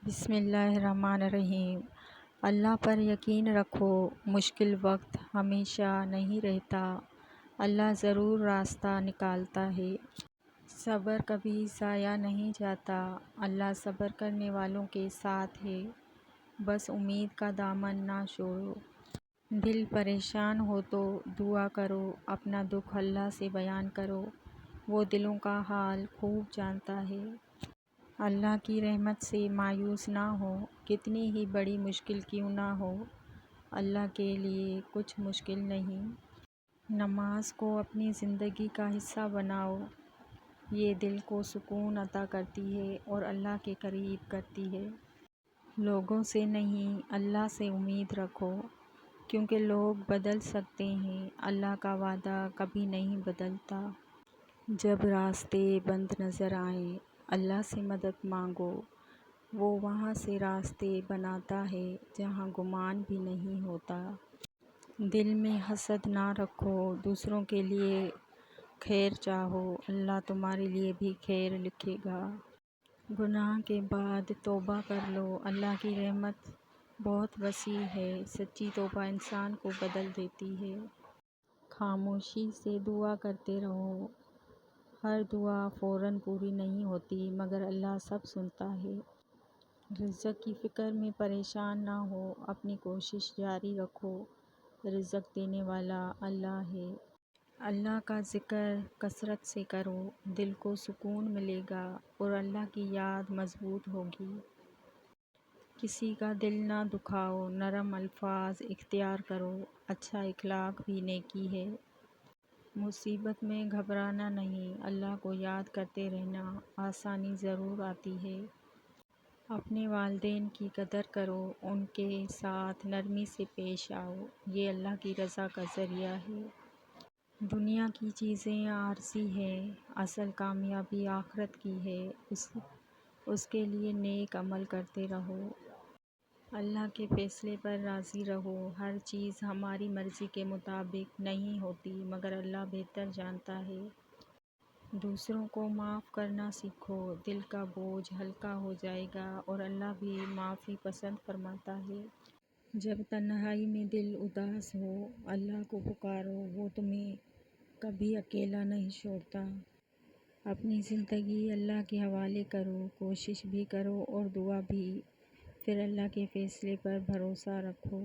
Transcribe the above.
بسم اللہ الرحمن الرحیم۔ اللہ پر یقین رکھو، مشکل وقت ہمیشہ نہیں رہتا، اللہ ضرور راستہ نکالتا ہے۔ صبر کبھی ضائع نہیں جاتا، اللہ صبر کرنے والوں کے ساتھ ہے، بس امید کا دامن نہ چھوڑو۔ دل پریشان ہو تو دعا کرو، اپنا دکھ اللہ سے بیان کرو، وہ دلوں کا حال خوب جانتا ہے۔ اللہ کی رحمت سے مایوس نہ ہو، کتنی ہی بڑی مشکل کیوں نہ ہو، اللہ کے لیے کچھ مشکل نہیں۔ نماز کو اپنی زندگی کا حصہ بناؤ، یہ دل کو سکون عطا کرتی ہے اور اللہ کے قریب کرتی ہے۔ لوگوں سے نہیں، اللہ سے امید رکھو، کیونکہ لوگ بدل سکتے ہیں، اللہ کا وعدہ کبھی نہیں بدلتا۔ جب راستے بند نظر آئیں، اللہ سے مدد مانگو، وہ وہاں سے راستے بناتا ہے جہاں گمان بھی نہیں ہوتا۔ دل میں حسد نہ رکھو، دوسروں کے لیے خیر چاہو، اللہ تمہارے لیے بھی خیر لکھے گا۔ گناہ کے بعد توبہ کر لو، اللہ کی رحمت بہت وسیع ہے، سچی توبہ انسان کو بدل دیتی ہے۔ خاموشی سے دعا کرتے رہو، ہر دعا فوراً پوری نہیں ہوتی، مگر اللہ سب سنتا ہے۔ رزق کی فکر میں پریشان نہ ہو، اپنی کوشش جاری رکھو، رزق دینے والا اللہ ہے۔ اللہ کا ذکر کثرت سے کرو، دل کو سکون ملے گا اور اللہ کی یاد مضبوط ہوگی۔ کسی کا دل نہ دکھاؤ، نرم الفاظ اختیار کرو، اچھا اخلاق بھی نیکی ہے۔ مصیبت میں گھبرانا نہیں، اللہ کو یاد کرتے رہنا، آسانی ضرور آتی ہے۔ اپنے والدین کی قدر کرو، ان کے ساتھ نرمی سے پیش آؤ، یہ اللہ کی رضا کا ذریعہ ہے۔ دنیا کی چیزیں عارضی ہیں، اصل کامیابی آخرت کی ہے، اس کے لیے نیک عمل کرتے رہو۔ اللہ کے فیصلے پر راضی رہو، ہر چیز ہماری مرضی کے مطابق نہیں ہوتی، مگر اللہ بہتر جانتا ہے۔ دوسروں کو معاف کرنا سیکھو، دل کا بوجھ ہلکا ہو جائے گا اور اللہ بھی معافی پسند فرماتا ہے۔ جب تنہائی میں دل اداس ہو، اللہ کو پکارو، وہ تمہیں کبھی اکیلا نہیں چھوڑتا۔ اپنی زندگی اللہ کے حوالے کرو، کوشش بھی کرو اور دعا بھی، پھر اللہ کے فیصلے پر بھروسہ رکھو۔